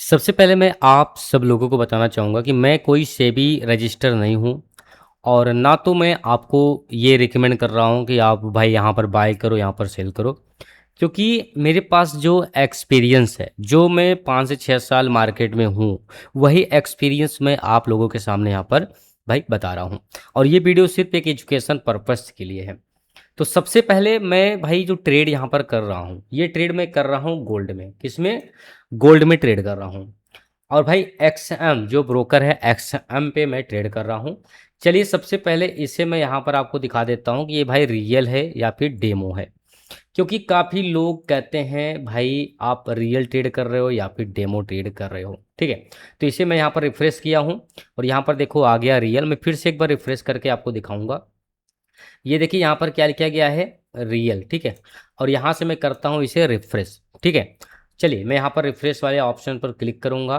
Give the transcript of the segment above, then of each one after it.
सबसे पहले मैं आप सब लोगों को बताना चाहूँगा कि मैं कोई सेबी रजिस्टर नहीं हूँ और ना तो मैं आपको ये रिकमेंड कर रहा हूँ कि आप भाई यहाँ पर बाय करो, यहाँ पर सेल करो। क्योंकि मेरे पास जो एक्सपीरियंस है, जो मैं 5 से 6 साल मार्केट में हूँ, वही एक्सपीरियंस मैं आप लोगों के सामने यहाँ पर भाई बता रहा हूँ। और ये वीडियो सिर्फ़ एक एजुकेशन पर्पज़ के लिए है। तो सबसे पहले मैं भाई जो ट्रेड यहाँ पर कर रहा हूँ, ये ट्रेड मैं कर रहा हूँ गोल्ड में। किसमें? गोल्ड में ट्रेड कर रहा हूँ। और भाई एक्सएम जो ब्रोकर है, एक्सएम पे मैं ट्रेड कर रहा हूँ। चलिए सबसे पहले इसे मैं यहाँ पर आपको दिखा देता हूँ कि ये भाई रियल है या फिर डेमो है। क्योंकि काफ़ी लोग कहते हैं भाई आप रियल ट्रेड कर रहे हो या फिर डेमो ट्रेड कर रहे हो, ठीक है। तो इसे मैं यहाँ पर रिफ्रेश किया हूँ और यहाँ पर देखो आ गया रियल। मैं फिर से एक बार रिफ्रेश करके आपको दिखाऊंगा। ये देखिए यहाँ पर क्या लिखा गया है, रियल, ठीक है। और यहाँ से मैं करता हूँ इसे रिफ्रेश, ठीक है। चलिए मैं यहाँ पर रिफ्रेश वाले ऑप्शन पर क्लिक करूँगा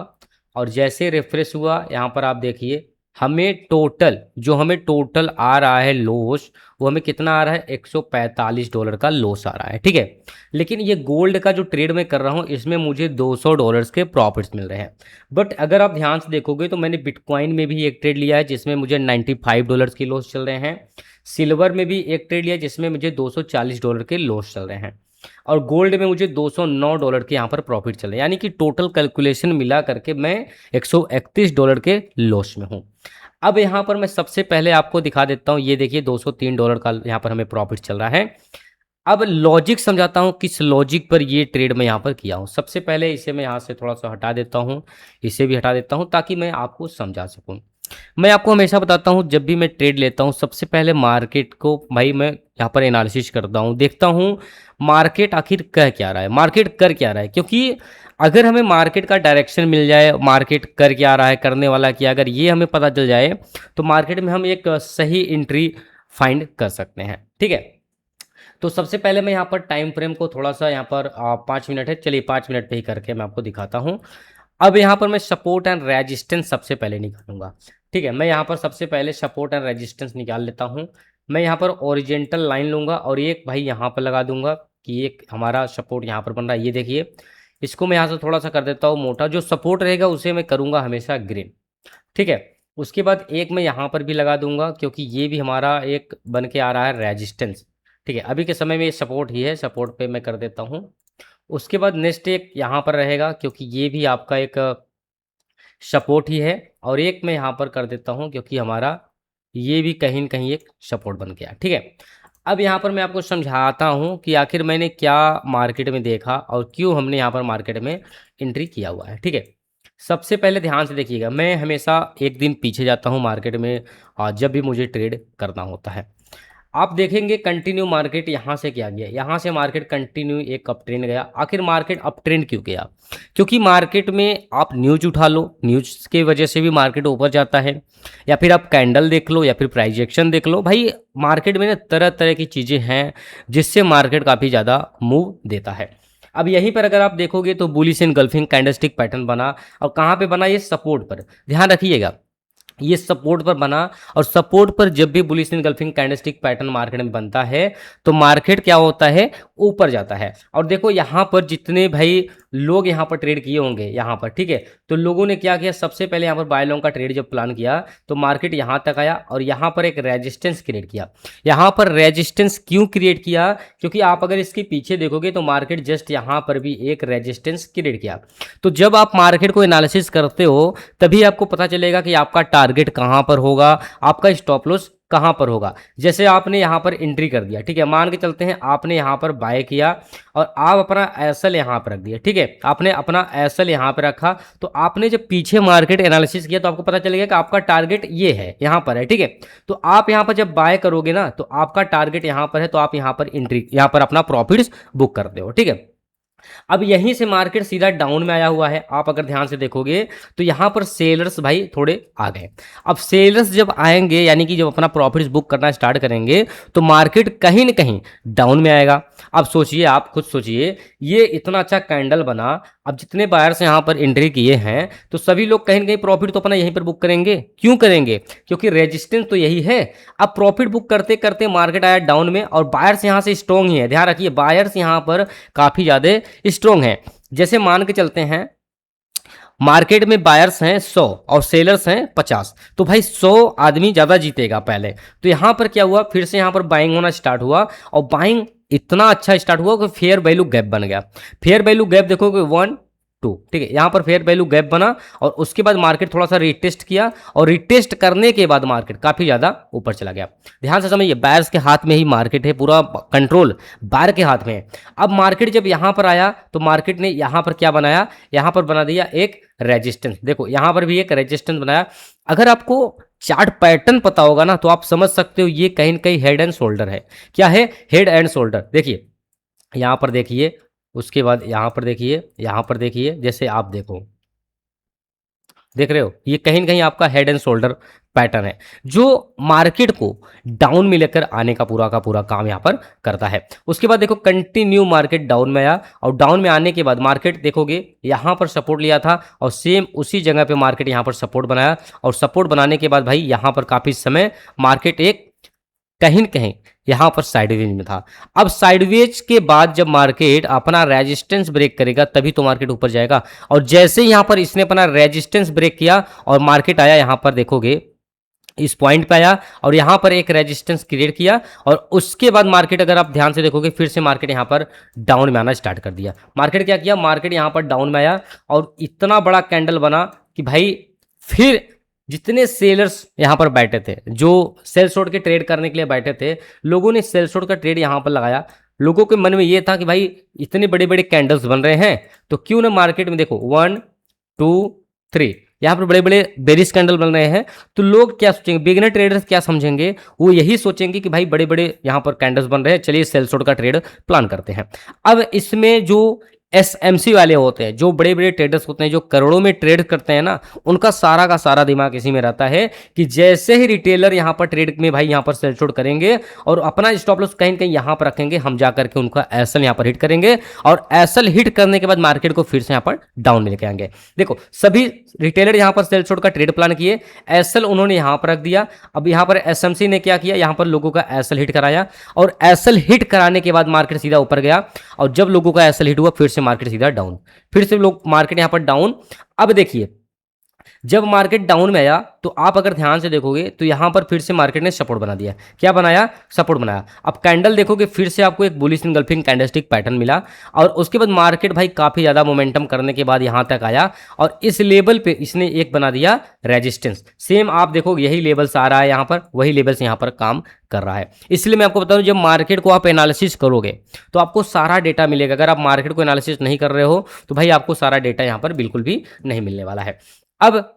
और जैसे रिफ्रेश हुआ यहाँ पर आप देखिए हमें टोटल आ रहा है लॉस। वो हमें कितना आ रहा है, $145 का लॉस आ रहा है, ठीक है। लेकिन ये गोल्ड का जो ट्रेड मैं कर रहा हूँ इसमें मुझे $200 के प्रॉफिट्स मिल रहे हैं। बट अगर आप ध्यान से देखोगे तो मैंने बिटकॉइन में भी एक ट्रेड लिया है जिसमें मुझे $95 की लॉस चल रहे हैं। सिल्वर में भी एक ट्रेड लिया जिसमें मुझे $240 के लॉस चल रहे हैं। और गोल्ड में मुझे $209 के यहाँ पर प्रॉफिट चल रहे हैं। यानी कि टोटल कैलकुलेशन मिला करके मैं $131 के लॉस में हूँ। अब यहाँ पर मैं सबसे पहले आपको दिखा देता हूँ, ये देखिए $203 का यहाँ पर हमें प्रॉफिट चल रहा है। अब लॉजिक समझाता हूँ किस लॉजिक पर ये ट्रेड मैं यहाँ पर किया हूँ। सबसे पहले इसे मैं यहाँ से थोड़ा सा हटा देता हूँ, इसे भी हटा देता हूँ ताकि मैं आपको समझा सकूँ। मैं आपको हमेशा बताता हूँ जब भी मैं ट्रेड लेता हूँ सबसे पहले मार्केट को भाई मैं यहाँ पर एनालिसिस करता हूँ, देखता हूँ मार्केट आखिर कह क्या रहा है, मार्केट कर क्या रहा है। क्योंकि अगर हमें मार्केट का डायरेक्शन मिल जाए, मार्केट कर क्या रहा है, करने वाला क्या, अगर ये हमें पता चल जाए तो मार्केट में हम एक सही एंट्री फाइंड कर सकते हैं, ठीक है। तो सबसे पहले मैं यहाँ पर टाइम फ्रेम को थोड़ा सा यहाँ पर 5 मिनट है, चलिए 5 मिनट पे ही करके मैं आपको दिखाता हूँ। अब यहाँ पर मैं सपोर्ट एंड रेजिस्टेंस सबसे पहले निकालूंगा, ठीक है। मैं यहाँ पर सबसे पहले सपोर्ट एंड रेजिस्टेंस निकाल लेता हूँ। मैं यहाँ पर ओरिजेंटल लाइन लूंगा और एक भाई यहाँ पर लगा दूंगा कि एक हमारा सपोर्ट यहाँ पर बन रहा है, ये देखिए। इसको मैं यहाँ से थोड़ा सा कर देता हूँ मोटा, जो सपोर्ट रहेगा उसे मैं करूँगा हमेशा ग्रीन, ठीक है। उसके बाद एक मैं यहाँ पर भी लगा दूंगा क्योंकि ये भी हमारा एक बन के आ रहा है रेजिस्टेंस, ठीक है। अभी के समय में ये सपोर्ट ही है, सपोर्ट पे मैं कर देता हूँ। उसके बाद नेक्स्ट एक यहाँ पर रहेगा क्योंकि ये भी आपका एक सपोर्ट ही है। और एक मैं यहाँ पर कर देता हूँ क्योंकि हमारा ये भी कहीं न कहीं एक सपोर्ट बन गया, ठीक है। अब यहाँ पर मैं आपको समझाता हूँ कि आखिर मैंने क्या मार्केट में देखा और क्यों हमने यहाँ पर मार्केट में एंट्री किया हुआ है, ठीक है। सबसे पहले ध्यान से देखिएगा, मैं हमेशा एक दिन पीछे जाता हूँ मार्केट में जब भी मुझे ट्रेड करना होता है। आप देखेंगे कंटिन्यू मार्केट यहाँ से क्या गया, यहाँ से मार्केट कंटिन्यू एक अप ट्रेंड गया। आखिर मार्केट अप ट्रेंड क्यों गया? क्योंकि मार्केट में आप न्यूज उठा लो, न्यूज की वजह से भी मार्केट ऊपर जाता है, या फिर आप कैंडल देख लो या फिर प्राइस एक्शन देख लो। भाई मार्केट में ना तरह तरह की चीज़ें हैं जिससे मार्केट काफ़ी ज़्यादा मूव देता है। अब यहीं पर अगर आप देखोगे तो बुलिश एनगल्फिंग कैंडलस्टिक पैटर्न बना, और कहाँ पे बना? ये सपोर्ट पर, ध्यान रखिएगा, ये सपोर्ट पर बना। और सपोर्ट पर जब भी bullish engulfing candlestick pattern market में बनता है तो मार्केट क्या होता है, ऊपर जाता है। और देखो यहाँ पर जितने भाई लोग यहाँ पर ट्रेड किए होंगे यहाँ पर, ठीक है, तो लोगों ने क्या किया, सबसे पहले यहाँ पर बाय लॉन्ग का ट्रेड जब प्लान किया तो मार्केट यहाँ तक आया और यहाँ पर एक रेजिस्टेंस क्रिएट किया। यहाँ पर रेजिस्टेंस क्यों क्रिएट किया? क्योंकि आप अगर इसके पीछे देखोगे तो मार्केट जस्ट यहाँ पर भी एक रेजिस्टेंस क्रिएट किया। तो जब आप मार्केट को एनालिसिस करते हो तभी आपको पता चलेगा कि आपका टारगेट कहाँ पर होगा, आपका स्टॉप लॉस कहाँ पर होगा। जैसे आपने यहाँ पर एंट्री कर दिया, ठीक है, मान के चलते हैं आपने यहाँ पर बाय किया और आप अपना एसएल यहाँ पर रख दिया, ठीक है, आपने अपना एसएल यहाँ पर रखा। तो आपने जब पीछे मार्केट एनालिसिस किया तो आपको पता चलेगा कि आपका टारगेट ये है, यहाँ पर है, ठीक है। तो आप यहाँ पर जब बाय करोगे ना तो आपका टारगेट यहाँ पर है, तो आप यहाँ पर एंट्री, यहाँ पर अपना प्रॉफिट्स बुक करते हो, ठीक है। अब यहीं से मार्केट सीधा डाउन में आया हुआ है। आप अगर ध्यान से देखोगे तो यहां पर सेलर्स भाई थोड़े आ गए। अब सेलर्स जब आएंगे यानी कि जब अपना प्रॉफिट्स बुक करना स्टार्ट करेंगे तो मार्केट कहीं ना कहीं डाउन में आएगा। अब सोचिए, आप खुद सोचिए, ये इतना अच्छा कैंडल बना, अब जितने बायर्स यहाँ पर एंट्री किए हैं तो सभी लोग कहीं ना कहीं प्रॉफिट तो अपना यहीं पर बुक करेंगे। क्यों करेंगे? क्योंकि रेजिस्टेंस तो यही है। अब प्रॉफिट बुक करते करते मार्केट आया डाउन में और बायर्स यहाँ से स्ट्रॉन्ग ही है, ध्यान रखिए, बायर्स यहाँ पर काफ़ी ज़्यादा स्ट्रॉन्ग है। जैसे मान के चलते हैं मार्केट में बायर्स हैं 100 और सेलर्स हैं 50, तो भाई 100 आदमी ज़्यादा जीतेगा पहले। तो यहाँ पर क्या हुआ, फिर से यहाँ पर बाइंग होना स्टार्ट हुआ और बाइंग इतना अच्छा स्टार्ट हुआ कि फेयर वैल्यू गैप बन गया। फेयर वैल्यू गैप देखोगे 1 2, ठीक है, यहाँ पर फेयर वैल्यू गैप बना और उसके बाद मार्केट थोड़ा सा रिटेस्ट किया और रिटेस्ट करने के बाद मार्केट काफ़ी ज़्यादा ऊपर चला गया। ध्यान से समझिए, बायर्स के हाथ में ही मार्केट है, पूरा कंट्रोल बायर के हाथ में है। अब मार्केट जब यहाँ पर आया तो मार्केट ने यहाँ पर क्या बनाया, यहाँ पर बना दिया एक रेजिस्टेंस। देखो यहाँ पर भी एक रेजिस्टेंस बनाया। अगर आपको चार्ट पैटर्न पता होगा ना तो आप समझ सकते हो ये कहीं ना कहीं हेड एंड शोल्डर है। क्या है, हेड एंड शोल्डर। देखिए यहाँ पर देखिए, उसके बाद यहाँ पर देखिए, यहाँ पर देखिए, जैसे आप देखो, देख रहे हो, ये कहीं ना कहीं आपका हेड एंड शोल्डर पैटर्न है जो मार्केट को डाउन में लेकर आने का पूरा काम यहाँ पर करता है। उसके बाद देखो कंटिन्यू मार्केट डाउन में आया और डाउन में आने के बाद मार्केट देखोगे यहाँ पर सपोर्ट लिया था और सेम उसी जगह पे मार्केट यहाँ पर सपोर्ट बनाया और सपोर्ट बनाने के बाद भाई यहाँ पर काफ़ी समय मार्केट एक कहीं न कहीं यहाँ पर साइडवेज में था। अब साइडवेज के बाद जब मार्केट अपना रेजिस्टेंस ब्रेक करेगा तभी तो मार्केट ऊपर जाएगा। और जैसे ही यहाँ पर इसने अपना रेजिस्टेंस ब्रेक किया और मार्केट आया, यहाँ पर देखोगे इस पॉइंट पे आया और यहाँ पर एक रेजिस्टेंस क्रिएट किया और उसके बाद मार्केट, अगर आप ध्यान से देखोगे, फिर से मार्केट यहाँ पर डाउन में आना स्टार्ट कर दिया। मार्केट क्या किया, मार्केट यहाँ पर डाउन में आया और इतना बड़ा कैंडल बना कि भाई फिर जितने सेलर्स यहाँ पर बैठे थे, जो सेल शॉर्ट के ट्रेड करने के लिए बैठे थे, लोगों ने सेल शॉर्ट का ट्रेड यहाँ पर लगाया। लोगों के मन में ये था कि भाई इतने बड़े बड़े कैंडल्स बन रहे हैं तो क्यों ना मार्केट में, देखो 1 2 3 यहाँ पर बड़े बड़े बेरिश कैंडल बन रहे हैं, तो लोग क्या सोचेंगे, बिगिनर ट्रेडर्स क्या समझेंगे, वो यही सोचेंगे कि भाई बड़े बड़े यहाँ पर कैंडल्स बन रहे हैं, चलिए सेल शॉर्ट का ट्रेड प्लान करते हैं। अब इसमें जो एसएमसी वाले होते हैं, जो बड़े बड़े ट्रेडर्स होते हैं, जो करोड़ों में ट्रेड करते हैं ना, उनका सारा का सारा दिमाग इसी में रहता है कि जैसे ही रिटेलर यहाँ पर ट्रेड में भाई यहाँ पर सेल शॉर्ट करेंगे और अपना स्टॉप लॉस कहीं कहीं यहाँ पर रखेंगे, हम जा करके उनका एसएल यहाँ पर हिट करेंगे और एसएल हिट करने के बाद मार्केट को फिर से यहाँ पर डाउन में लेके आएंगे। देखो सभी रिटेलर यहाँ पर सेल शॉर्ट का ट्रेड प्लान किए, एसएल उन्होंने यहाँ पर रख दिया। अब यहाँ पर एसएमसी ने क्या किया, यहाँ पर लोगों का एसएल हिट कराया और एसएल हिट कराने के बाद मार्केट सीधा ऊपर गया और जब लोगों का एसएल हिट हुआ फिर से मार्केट सीधा डाउन, फिर से लोग मार्केट यहाँ पर डाउन। अब देखिए जब मार्केट डाउन में आया तो आप अगर ध्यान से देखोगे तो यहां पर फिर से मार्केट ने सपोर्ट बना दिया। क्या बनाया, सपोर्ट बनाया। अब कैंडल देखोगे फिर से आपको एक बुलिश इनगल्फिंग कैंडलस्टिक पैटर्न मिला और उसके बाद मार्केट भाई काफी ज्यादा मोमेंटम करने के बाद यहां तक आया और इस लेवल पे इसने एक बना दिया रेजिस्टेंस। सेम आप देखो यही लेवल्स आ रहा है, यहां पर वही लेवल्स यहां पर काम कर रहा है। इसलिए मैं आपको बता दूं, जब मार्केट को आप एनालिसिस करोगे तो आपको सारा डेटा मिलेगा। अगर आप मार्केट को एनालिसिस नहीं कर रहे हो तो भाई आपको सारा डेटा यहां पर बिल्कुल भी नहीं मिलने वाला है। अब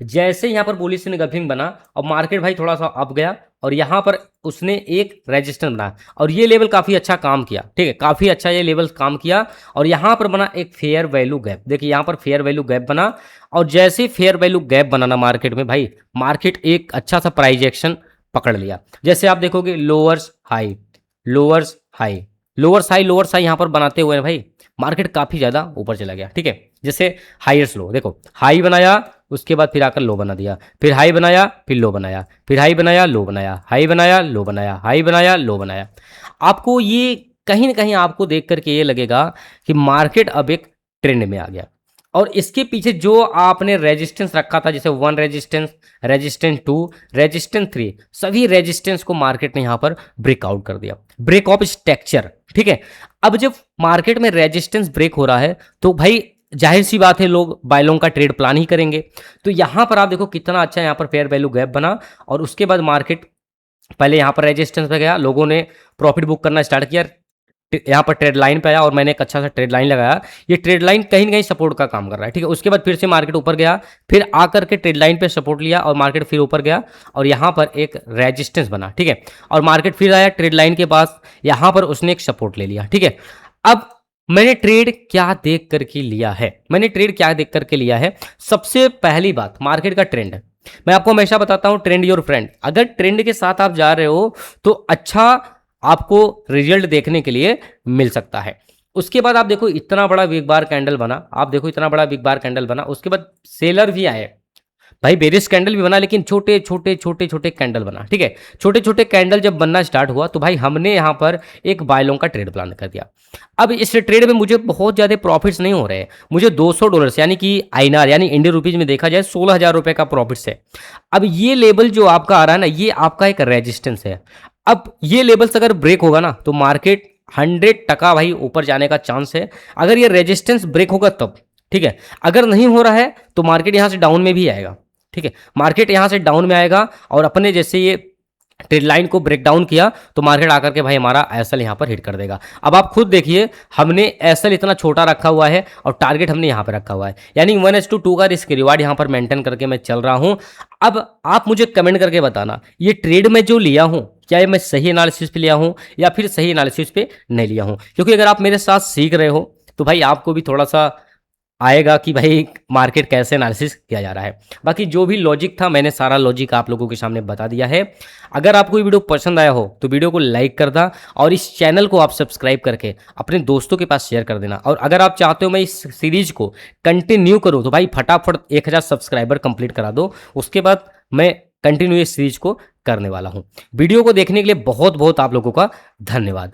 जैसे यहां पर बुलिश इनगल्फिंग बना और मार्केट भाई थोड़ा सा अप गया और यहां पर उसने एक रेजिस्टेंस बनाया और ये लेवल काफी अच्छा काम किया, ठीक है, काफी अच्छा ये लेवल काम किया और यहां पर बना एक फेयर वैल्यू गैप। देखिए यहां पर फेयर वैल्यू गैप बना और जैसे फेयर वैल्यू गैप बनाना मार्केट में, भाई मार्केट एक अच्छा सा प्राइस एक्शन पकड़ लिया। जैसे आप देखोगे lowers high lowers high lowers high lowers high यहां पर बनाते हुए भाई मार्केट काफी ज्यादा ऊपर चला गया, ठीक है। जैसे हाईएस्ट लो, देखो हाई बनाया उसके बाद फिर आकर लो बना दिया, फिर हाई बनाया फिर लो बनाया, फिर हाई बनाया लो बनाया, हाई बनाया लो बनाया, हाई बनाया लो बनाया। आपको ये कहीं ना कहीं आपको देख करके ये लगेगा कि मार्केट अब एक ट्रेंड में आ गया और इसके पीछे जो आपने रेजिस्टेंस रखा था, जैसे 1 रेजिस्टेंस, रेजिस्टेंस 2, रेजिस्टेंस 3, सभी रेजिस्टेंस को मार्केट ने यहां पर ब्रेकआउट कर दिया, ब्रेक ऑफ स्ट्रक्चर, ठीक है। अब जब मार्केट में रेजिस्टेंस ब्रेक हो रहा है तो भाई जाहिर सी बात है लोग बाय लॉन्ग का ट्रेड प्लान ही करेंगे। तो यहां पर आप देखो कितना अच्छा यहां पर फेयर वैल्यू गैप बना और उसके बाद मार्केट पहले यहां पर रेजिस्टेंस पे गया, लोगों ने प्रॉफिट बुक करना स्टार्ट किया, यहाँ पर ट्रेड लाइन पे आया और मैंने एक अच्छा सा ट्रेड लाइन लगाया। ये ट्रेड लाइन कहीं ना कहीं सपोर्ट का काम कर रहा है, ठीक है। उसके बाद फिर से मार्केट ऊपर गया, फिर आकर के ट्रेड लाइन पे सपोर्ट लिया और मार्केट फिर ऊपर गया और यहाँ पर एक रेजिस्टेंस बना, ठीक है। और मार्केट फिर आया ट्रेड लाइन के पास, यहाँ पर उसने एक सपोर्ट ले लिया, ठीक है। अब मैंने ट्रेड क्या देख करके लिया है, मैंने ट्रेड क्या देख करके लिया है। सबसे पहली बात मार्केट का ट्रेंड है। मैं आपको हमेशा बताता हूं ट्रेंड योर फ्रेंड। अगर ट्रेंड के साथ आप जा रहे हो तो अच्छा आपको रिजल्ट देखने के लिए मिल सकता है। उसके बाद आप देखो इतना बड़ा बिग बार कैंडल बना, आप देखो इतना बड़ा बिग बार कैंडल बना, उसके बाद सेलर भी आए। भाई बेरिस कैंडल भी बना, लेकिन छोटे छोटे छोटे छोटे कैंडल बना, ठीक है। छोटे छोटे कैंडल जब बनना स्टार्ट हुआ तो भाई हमने यहाँ पर एक बाय लॉन्ग का ट्रेड प्लान कर दिया। अब इस ट्रेड में मुझे बहुत ज़्यादा प्रॉफिट्स नहीं हो रहे हैं, मुझे $200 यानी कि आईएनआर यानी इंडियन रुपीज़ में देखा जाए 16,000 रुपये का प्रॉफिट्स है। अब ये लेवल जो आपका आ रहा है ना, ये आपका एक रेजिस्टेंस है। अब ये लेवल्स अगर ब्रेक होगा ना तो मार्केट 100% भाई ऊपर जाने का चांस है, अगर ये रेजिस्टेंस ब्रेक होगा तब, ठीक है। अगर नहीं हो रहा है तो मार्केट यहाँ से डाउन में भी आएगा, ठीक है। मार्केट यहाँ से डाउन में आएगा और अपने जैसे ये ट्रेड लाइन को ब्रेक डाउन किया तो मार्केट आकर के भाई हमारा एसएल यहाँ पर हिट कर देगा। अब आप खुद देखिए, हमने एसएल इतना छोटा रखा हुआ है और टारगेट हमने यहाँ पर रखा हुआ है, यानी 1:2 का रिस्क रिवार्ड यहाँ पर मेंटेन करके मैं चल रहा हूँ। अब आप मुझे कमेंट करके बताना, ये ट्रेड में जो लिया हूँ क्या ये मैं सही एनालिसिस पे लिया हूँ या फिर सही एनालिसिस पे नहीं लिया हूँ। क्योंकि अगर आप मेरे साथ सीख रहे हो तो भाई आपको भी थोड़ा सा आएगा कि भाई मार्केट कैसे एनालिसिस किया जा रहा है। बाकी जो भी लॉजिक था मैंने सारा लॉजिक आप लोगों के सामने बता दिया है। अगर आपको ये वीडियो पसंद आया हो तो वीडियो को लाइक कर देना और इस चैनल को आप सब्सक्राइब करके अपने दोस्तों के पास शेयर कर देना। और अगर आप चाहते हो मैं इस सीरीज को कंटिन्यू करूँ तो भाई फटाफट 1000 सब्सक्राइबर कंप्लीट करा दो, उसके बाद मैं कंटिन्यू इस सीरीज को करने वाला हूँ। वीडियो को देखने के लिए बहुत बहुत आप लोगों का धन्यवाद।